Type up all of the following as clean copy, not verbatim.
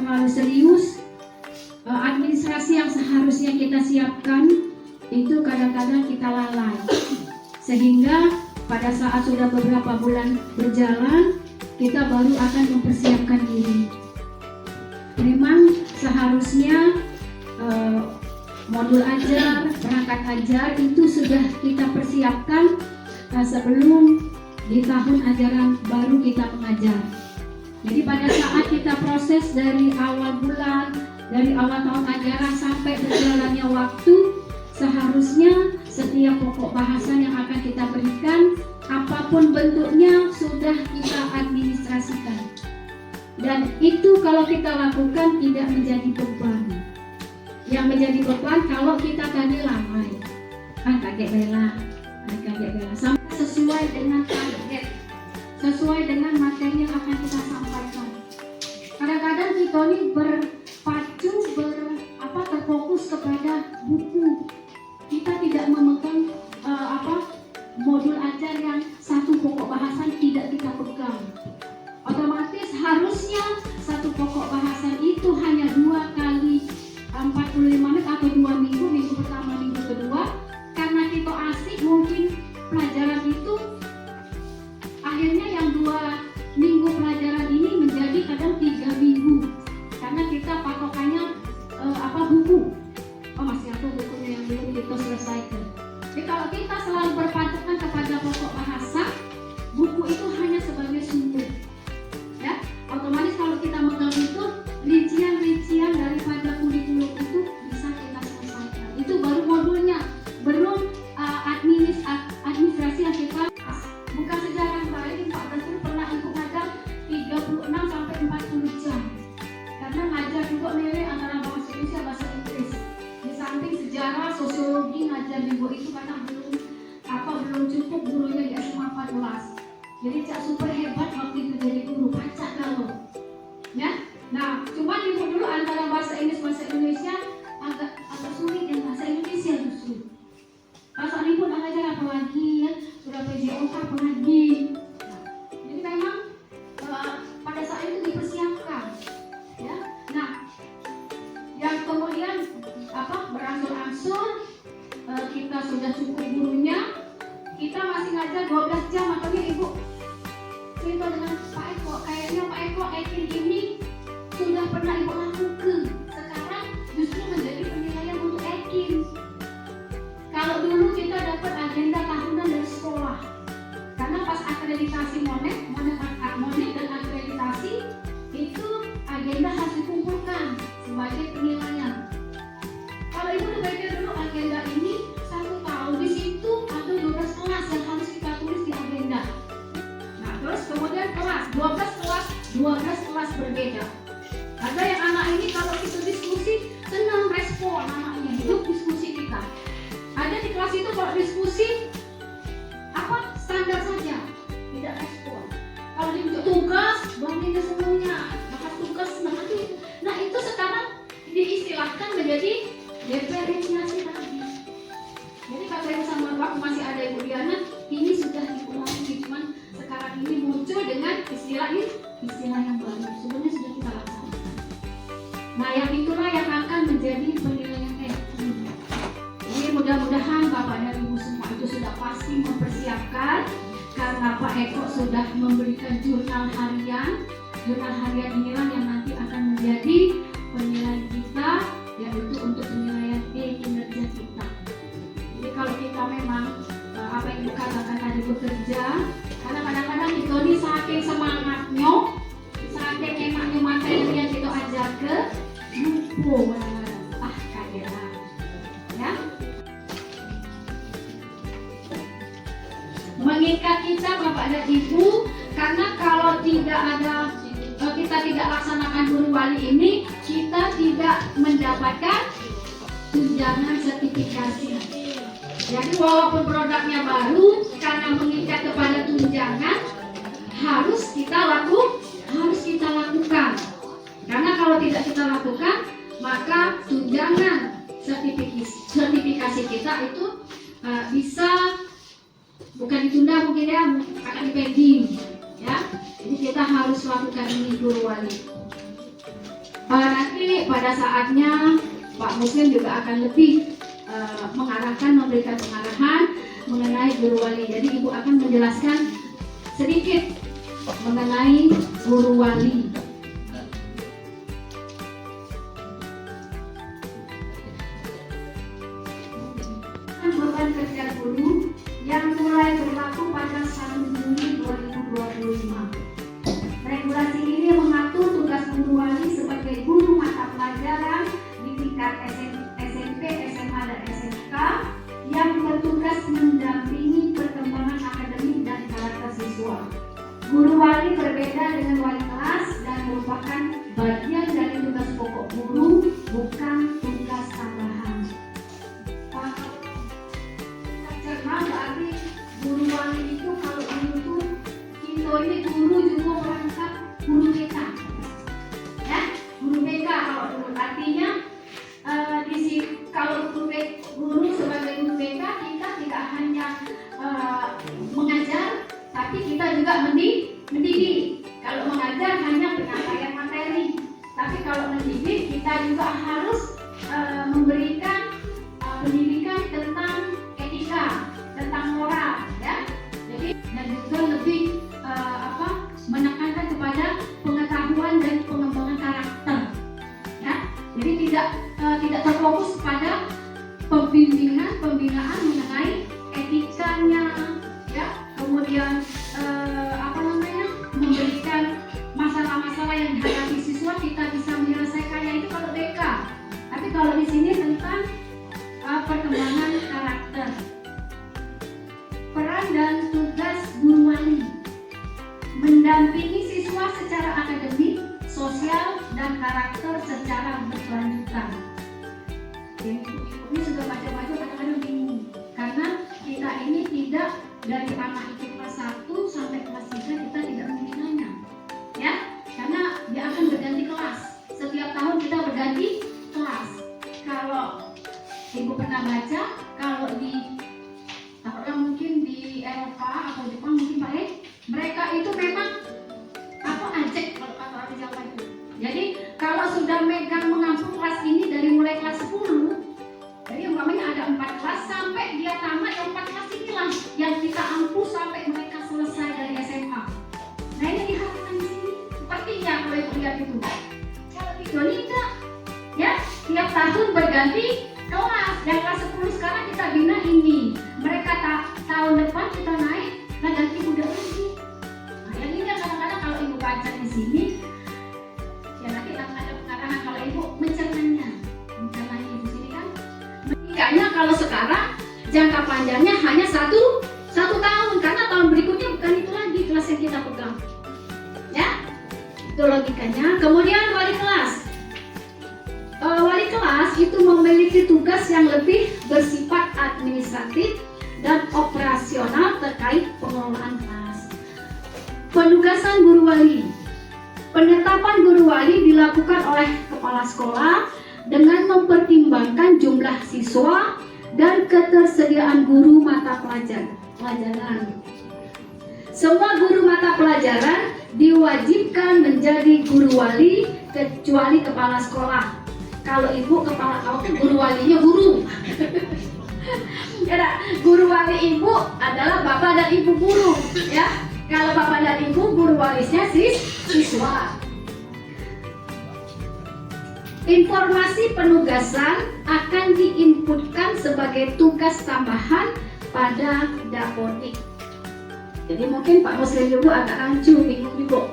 terlalu serius. Administrasi yang seharusnya kita siapkan itu kadang-kadang kita lalai, sehingga pada saat sudah beberapa bulan berjalan kita baru akan mempersiapkan diri. Memang seharusnya modul ajar, perangkat ajar itu sudah kita persiapkan sebelum di tahun ajaran baru kita mengajar. Jadi pada saat kita proses dari awal bulan, dari awal tahun ajaran sampai berjalannya waktu, seharusnya setiap pokok bahasan yang akan kita berikan, apapun bentuknya, sudah kita administrasikan. Dan itu kalau kita lakukan tidak menjadi beban. Yang menjadi beban kalau kita tadi lalai, kaget bela, sampai sesuai dengan target, sesuai dengan materi yang akan kita sampaikan. Kadang-kadang kita ini terfokus kepada buku. Kita tidak memegang modul ajar yang satu pokok bahasan tidak kita pegang. Otomatis harusnya satu pokok bahasan itu hanya 2 kali 45 menit atau 2 minggu, minggu pertama, minggu kedua. Karena kita asik, mungkin pelajaran itu akhirnya yang 2 minggu pelajaran ini menjadi kadang 3 minggu. Karena kita patokannya buku. Masih ada bukunya yang belum kita selesaikan. Jadi kalau kita selalu berpatokan kepada pokok bahasa, buku itu hanya sebagai sumber. Ya, otomatis kalau kita megang itu, rincian daripada kurikulum itu bisa kita selesaikan. Itu baru modulnya, belum administrasi yang kita bukan sejarah baik. Pak Basri pernah ikut ngajar 36 sampai 40 jam. Karena ngajar juga nilai antara bahasa Indonesia bahasa Inggris. Di samping sejarah, sosiologi, ngajar juga itu karena belum cukup gurunya di SMA 14. Jadi Cak super hebat waktu itu jadi guru, pacak kalau. Ya. Nah, cuma ibu dulu antara bahasa Inggris bahasa Indonesia agak sulit yang bahasa Indonesia justru. Bahasa ini pun ngajar apa lagi ya? Sudah PJOK apa lagi? Jadi memang pada saat itu dipersiapkan. Ya. Nah, yang kemudian berangsur-angsur kita sudah cukup gurunya, kita masih ngajar 12 jam. Makanya ibu cerita dengan Pak Eko, kayaknya Pak Eko ini sudah pernah ibu lakukan. Sekarang justru menjadi penilaian untuk Ekin. Kalau dulu kita dapat agenda tahunan dari sekolah, karena pas akreditasi monet dan akreditasi itu agenda harus dikumpulkan sebagai penilaian. Kalau ibu baca dulu agenda ini 1 tahun, di situ ada 12 kelas yang harus kita tulis di agenda. Nah, terus kemudian kelas 12 kelas berbeda. Ada yang anak ini kalau kita diskusi senang respon, anaknya hidup diskusi kita. Ada di kelas itu kalau diskusi standar saja, tidak respon. Kalau ditunjuk tugas, bantuin semuanya, bahas tugas nanti. Nah itu sekarang diistilahkan menjadi diferensiasi tadi. Jadi kalau saya sama waktu masih ada Ibu Diana, ini sudah diulangi, cuman sekarang ini muncul dengan istilah yang baru. Sebenarnya sudah kita laksanakan. Nah yang itulah yang akan menjadi penilaian Ekin. Jadi mudah-mudahan Bapak dan Ibu semua itu sudah pasti mempersiapkan, karena Pak Eko sudah memberikan jurnal harian. Jurnal harian inilah yang nanti akan menjadi penilaian kita, yaitu untuk penilaian kinerja kita. Jadi kalau kita memang apa yang dikatakan tadi bekerja, karena kadang-kadang kita ini saking semangatnya, saking enaknya materi yang kita ajarkan, lupa kagetan. Ya, mengikat kita Bapak dan Ibu, karena kalau kita tidak laksanakan guru wali ini, kita tidak mendapatkan tunjangan sertifikasi. Jadi walaupun produknya baru, karena mengikat kepada tunjangan, harus kita lakukan. Karena kalau tidak kita lakukan, maka tunjangan sertifikasi kita itu bisa bukan ditunda, mungkin ya akan dipending ya. Jadi kita harus lakukan ini guru wali. Nanti pada saatnya Pak Muslim juga akan lebih mengarahkan, memberikan pengarahan mengenai guru wali. Jadi Ibu akan menjelaskan sedikit mengenai guru wali. Beban kerja guru yang mulai berlaku pada 1 Juni 2025. Regulasi ini mengatur tugas guru wali sebagai guru mata pelajaran di tingkat SMP, SMA, dan SMK yang bertugas mendampingi perkembangan akademik dan karakter siswa. Guru wali berbeda dengan wali kelas dan merupakan bagian dari tugas pokok guru, bukan tugas tambahan. Karena berarti guru wali itu kalau dulu itu ini guru juga merangkap guru BK, ya, guru BK kalau dulu artinya kalau guru sebagai guru BK kita tidak hanya mengajar, tapi kita juga mendidik. Kalau mengajar hanya penyampaian materi, tapi kalau mendidik kita juga harus memberikan pendidikan tentang etika, tentang moral, ya. Jadi dan juga lebih menekankan kepada pengetahuan dan pengembangan karakter, ya. Jadi tidak terfokus pada pembinaan mengenai etikanya, ya. Kemudian memberikan masalah-masalah yang dihadapi siswa kita bisa menyelesaikannya, itu kalau BK. Tapi kalau di sini tentang perkembangan karakter. Peran dan tugas guru wali mendampingi siswa secara akademik, sosial, dan karakter secara berkelanjutan. Ini sudah baca-baca kadang-kadang bingung karena kita ini tidak dari anak itu kelas 1 sampai kelas 3 kita tidak membinanya, ya, karena dia akan berganti kelas. Setiap tahun kita berganti kelas. Kalau Ibu pernah baca, kalau mungkin di Eropa atau Jepang mungkin Pak, mereka itu memang ajak kalau kata orang Jawa itu. Jadi kalau sudah megang mengampu kelas ini dari mulai kelas 10, jadi umpamanya ada 4 kelas sampai dia tamat, yang 4 kelas inilah yang kita ampu sampai mereka selesai dari SMA. Nah ini diharapkan di sini sepertinya kalau Ibu lihat itu. Kalau itu tidak, ya, tiap tahun berganti kelas. Yang kelas 10 sekarang kita bina ini, mereka tahun depan kita naik, nah ganti muda lagi. Nah yang ini kadang-kadang kalau Ibu baca di sini, ya nanti akan ada pengarahan kalau Ibu mencernanya di sini kan. Kayaknya kalau sekarang jangka panjangnya hanya satu tahun, karena tahun berikutnya bukan itu lagi kelas yang kita pegang, ya, itu logikanya. Kemudian wali kelas. Wali kelas itu memiliki tugas yang lebih bersifat administratif dan operasional terkait pengelolaan kelas. Penugasan guru wali. Penetapan guru wali dilakukan oleh kepala sekolah dengan mempertimbangkan jumlah siswa dan ketersediaan guru mata pelajaran. Semua guru mata pelajaran diwajibkan menjadi guru wali kecuali kepala sekolah. Kalau Ibu guru walinya guru. Ya, guru wali Ibu adalah Bapak dan Ibu guru, ya. Kalau Bapak dan Ibu guru walinya siswa. Informasi penugasan akan diinputkan sebagai tugas tambahan pada dapodik. Jadi mungkin Pak Muslim juga agak rancu, bingung juga,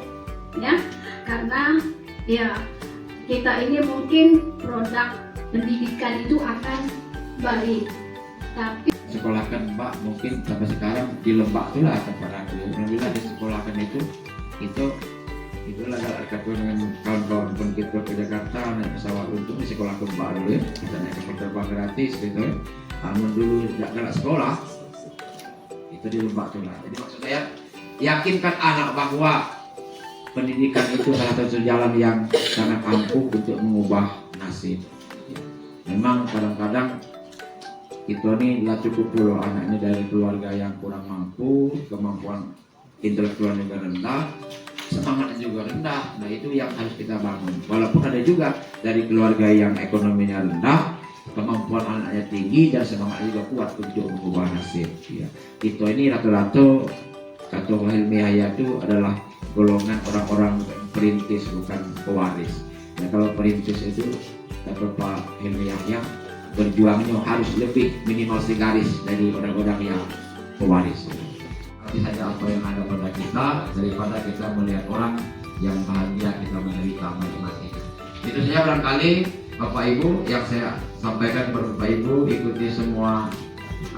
ya, karena ya kita ini mungkin produk pendidikan itu akan baik, tapi sekolahkan Mbak mungkin sampai sekarang di Lembak itulah tempat aku. Alhamdulillah di sekolahkan itu agak ketemu dengan kawan-kawan pun kita ke Jakarta naik pesawat untuk di sekolah Lembak dulu ya, kita naik kapal terbang gratis gitu ya. Namun dulu tidak sekolah itu di Lembak itulah. Jadi maksud saya yakinkan anak bahwa pendidikan itu salah satu jalan yang sangat ampuh untuk mengubah nasib. Memang kadang-kadang itu nih nggak cukup dulu anaknya dari keluarga yang kurang mampu, kemampuan intelektualnya rendah, semangatnya juga rendah. Nah itu yang harus kita bangun. Walaupun ada juga dari keluarga yang ekonominya rendah, kemampuan anaknya tinggi dan semangatnya juga kuat untuk mengubah nasib. Ya. Kita ini rata-rata kata Hilmi Yahya itu adalah golongan orang-orang perintis bukan pewaris. Nah kalau perintis itu kata Pak Hilmi Yahya berjuangnya harus lebih minimal segaris dari orang-orang yang pewaris. Nanti saja apa yang ada pada kita daripada kita melihat orang yang bahagia kita menderita masing-masing. Itu saja barangkali Bapak Ibu yang saya sampaikan kepada Bapak Ibu, ikuti semua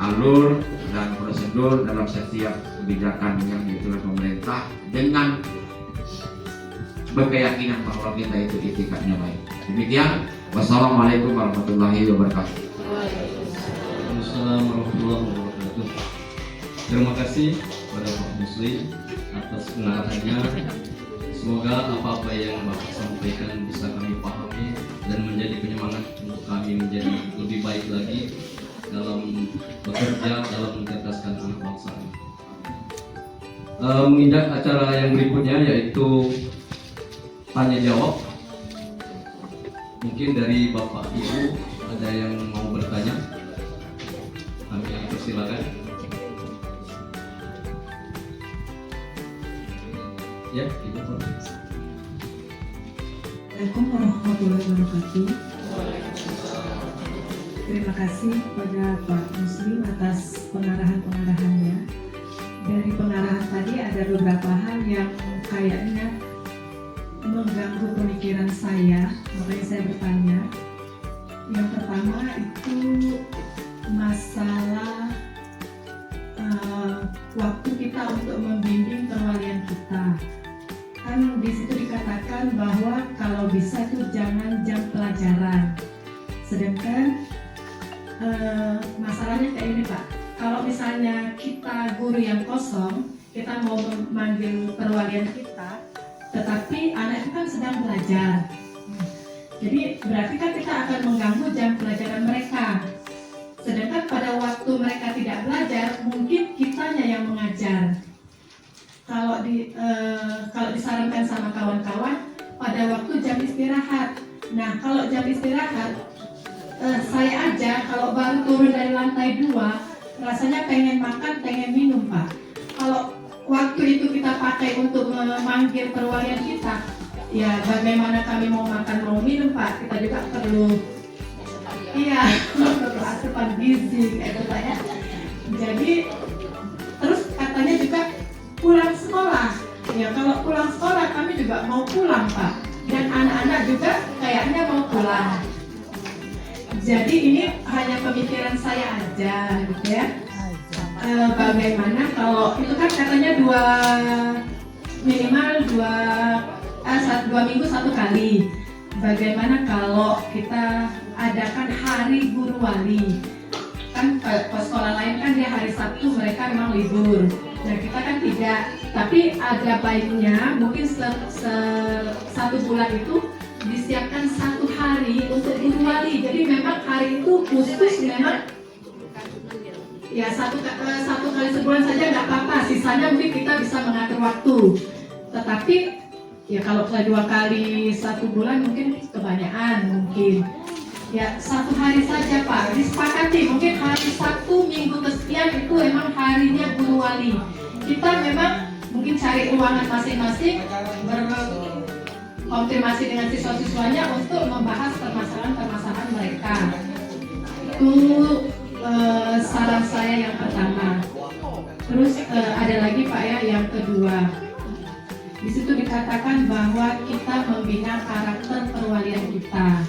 alur dan prosedur dalam setiap kebijakan yang diatur pemerintah dengan berkeyakinan bahwa kita itu itikadnya baik. Demikian, wassalamualaikum warahmatullahi wabarakatuh. Assalamualaikum warahmatullahi wabarakatuh. Terima kasih kepada Pak Muslim atas pengarahannya. Semoga apa-apa yang Bapak sampaikan bisa kami pahami dan menjadi penyemangat untuk kami menjadi lebih baik lagi dalam bekerja dalam mencerdaskan anak bangsa. Menginjak acara yang berikutnya yaitu tanya jawab. Mungkin dari Bapak Ibu ada yang mau bertanya, kami persilakan. Ya, Ibu. Assalamualaikum warahmatullahi wabarakatuh. Terima kasih kepada Pak Muslim atas pengarahan-pengarahannya. Dari pengarahan tadi ada beberapa hal yang kayaknya mengganggu pemikiran saya, makanya saya bertanya. Yang pertama itu masalah waktu kita untuk membimbing perwalian kita. Kan di situ dikatakan bahwa kalau bisa itu jangan jam pelajaran. Sedangkan masalahnya kayak ini Pak, kalau misalnya kita guru yang kosong, kita mau memanggil perwalian kita, tetapi anak itu kan sedang belajar. Jadi berarti kan kita akan mengganggu jam pelajaran mereka. Sedangkan pada waktu mereka tidak belajar, mungkin kitanya yang mengajar. Kalau disarankan sama kawan-kawan pada waktu jam istirahat. Nah kalau jam istirahat, saya aja kalau baru turun dari lantai 2 rasanya pengen makan, pengen minum Pak. Kalau waktu itu kita pakai untuk memanggil perwalian kita, ya bagaimana kami mau makan, mau minum Pak, kita juga perlu asupan gizi kayak gitu Pak ya. Jadi terus katanya juga pulang sekolah. Ya kalau pulang sekolah kami juga mau pulang Pak. Dan anak-anak juga kayaknya mau pulang. Jadi ini hanya pemikiran saya aja gitu ya. Bagaimana kalau itu kan katanya minimal dua minggu satu kali. Bagaimana kalau kita adakan hari guru wali? Kan sekolah lain kan dia hari Sabtu mereka memang libur. Nah kita kan tidak, tapi ada baiknya mungkin satu bulan itu disiapkan satu hari untuk guru wali. Jadi memang hari itu khusus memang ya satu kali sebulan saja nggak apa-apa. Sisanya mungkin kita bisa mengatur waktu. Tetapi ya kalau 2 kali 1 bulan mungkin kebanyakan mungkin. Ya 1 hari saja Pak, disepakati mungkin hari Sabtu minggu kesekian itu emang harinya guru wali. Kita memang mungkin cari ruangan masing-masing, berkonfirmasi dengan siswa-siswanya untuk membahas permasalahan-permasalahan mereka. Itu saran saya yang pertama. Terus ada lagi Pak ya yang kedua. Di situ dikatakan bahwa kita membina karakter perwalian kita.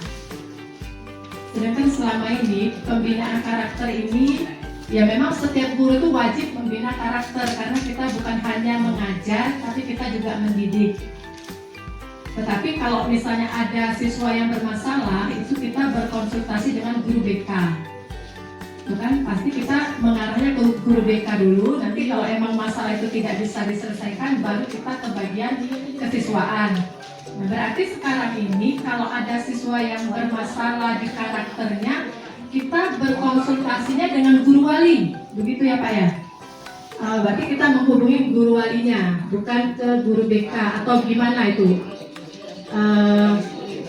Sedangkan selama ini pembinaan karakter ini ya memang setiap guru itu wajib membina karakter karena kita bukan hanya mengajar tapi kita juga mendidik. Tetapi kalau misalnya ada siswa yang bermasalah itu kita berkonsultasi dengan guru BK. Bukan pasti kita mengarahnya ke guru BK dulu, nanti kalau emang masalah itu tidak bisa diselesaikan baru kita ke bagian kesiswaan. Nah, berarti sekarang ini kalau ada siswa yang bermasalah di karakternya, kita berkonsultasinya dengan guru wali, begitu ya Pak ya? berarti kita menghubungi guru walinya, bukan ke guru BK atau gimana itu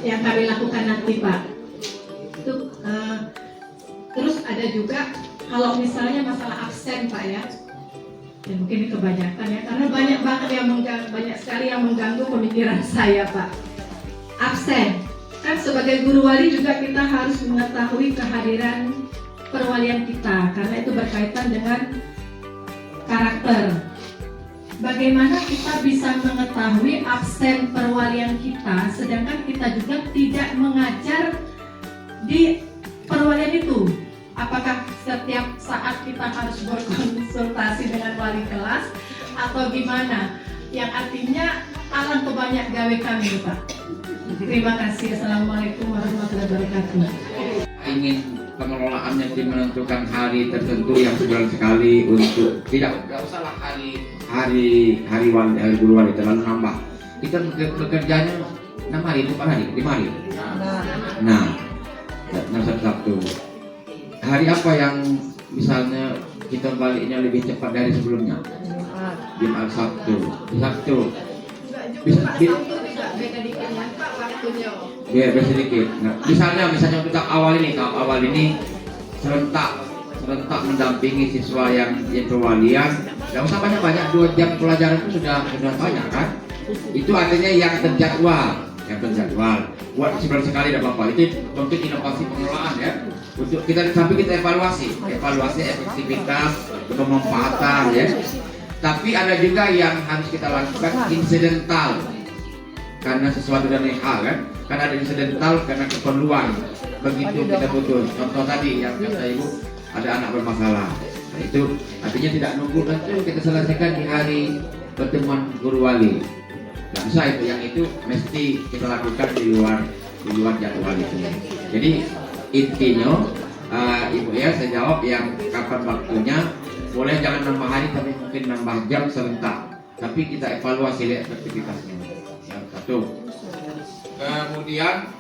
yang kami lakukan nanti Pak. Itu terus ada juga kalau misalnya masalah absen Pak ya mungkin ini kebanyakan ya, karena banyak banget yang banyak sekali yang mengganggu pemikiran saya Pak. Absen, kan sebagai guru wali juga kita harus mengetahui kehadiran perwalian kita, karena itu berkaitan dengan karakter. Bagaimana kita bisa mengetahui absen perwalian kita, sedangkan kita juga tidak mengajar di perwalian itu? Apakah setiap saat kita harus berkonsultasi dengan wali kelas atau gimana? Yang artinya alang kebanyak gawe kami Pak. Terima kasih. Assalamualaikum warahmatullahi wabarakatuh. Ingin pengelolaannya menentukan hari tertentu yang sebulan sekali untuk tidak usahlah hari guru wali terlalu nambah. Kita bekerjanya 6 hari, 4 hari, 5 hari. Nah, Sabtu. Hari apa yang misalnya kita baliknya lebih cepat dari sebelumnya? Jumat, Sabtu. Bisa beda sedikit. Nah, misalnya untuk tahap awal ini serentak mendampingi siswa yang perwalian. Tidak usah banyak 2 jam pelajaran itu sudah banyak kan? Itu artinya yang terjadwal. Buat sebulan sekali tidak apa-apa. Itu untuk inovasi pengelolaan ya. Untuk kita evaluasi efektivitas, pemanfaatan ya. Tapi ada juga yang harus kita lakukan insidental karena sesuatu dari hal kan. Karena ada insidental karena keperluan. Begitu kita butuh. Contoh tadi yang kata Ibu ada anak bermasalah. Nah, itu artinya tidak nunggu nanti kita selesaikan di hari pertemuan guru wali. Nggak bisa itu mesti kita lakukan di luar jadwal itu. Jadi intinya Ibu ya saya jawab yang kapan waktunya, boleh jangan nambah hari tapi mungkin nambah jam serentak. Tapi kita evaluasi lihat aktivitasnya. Yang satu. Kemudian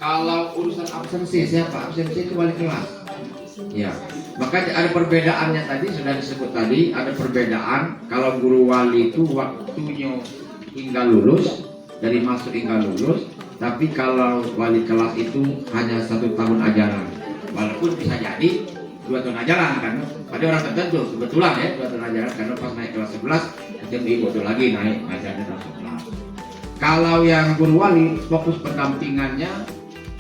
kalau urusan absensi siapa? Absensi itu wali kelas. Ya, makanya ada perbedaannya tadi sudah disebut tadi, ada perbedaan kalau guru wali itu waktunya hingga lulus, dari masuk hingga lulus, tapi kalau wali kelas itu hanya 1 tahun ajaran. Walaupun bisa jadi 2 tahun ajaran kan, ada orang tertentu kebetulan ya 2 tahun ajaran karena pas naik kelas 11 ketemu butuh lagi naik ajarannya kelas 11. Kalau yang guru wali fokus pendampingannya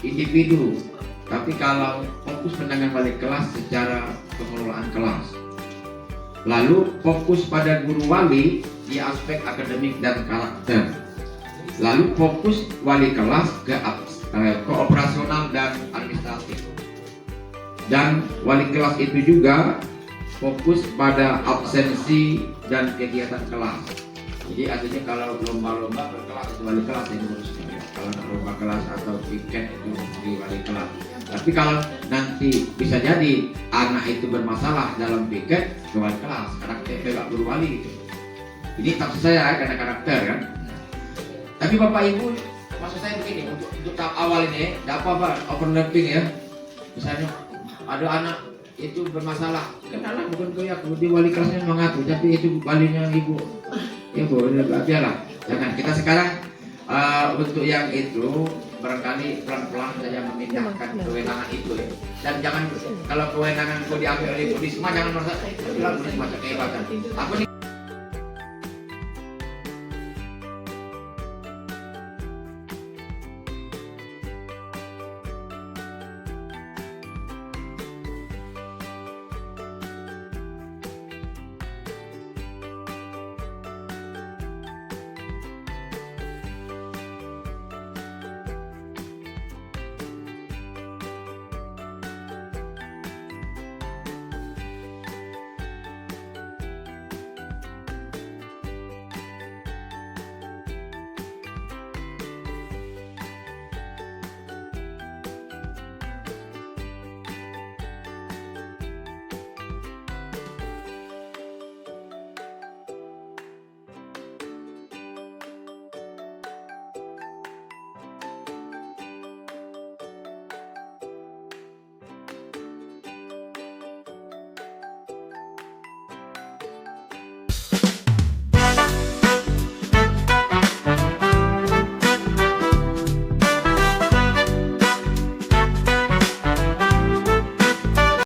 individu. Tapi kalau fokus penanganan balik kelas secara pengelolaan kelas. Lalu fokus pada guru wali di aspek akademik dan karakter. Lalu fokus wali kelas ke operasional dan administratif. Dan wali kelas itu juga fokus pada absensi dan kegiatan kelas. Jadi artinya kalau lomba-lomba berkelas itu wali kelas yang ngurusnya. Kalau lomba kelas atau tiket itu di wali kelas. Tapi kalau nanti bisa jadi anak itu bermasalah dalam piket ke wali kelas, karakter tidak guru wali gitu. Ini tafsir saya karena karakter kan. Tapi Bapak Ibu, maksud saya begini, untuk tahap awal ini, tidak apa-apa overlapping ya. Misalnya ada anak itu bermasalah, kan anak bukan kayak di wali kelasnya mengatur, tapi itu walinya ibu. Ya biarlah. Jangan kita sekarang untuk yang itu barangkali pelan-pelan saja memindahkan kewenangan itu ya. Dan jangan kalau kewenangan itu diambil oleh Budisma jangan merasa bilang Budisma kehebatan. Aku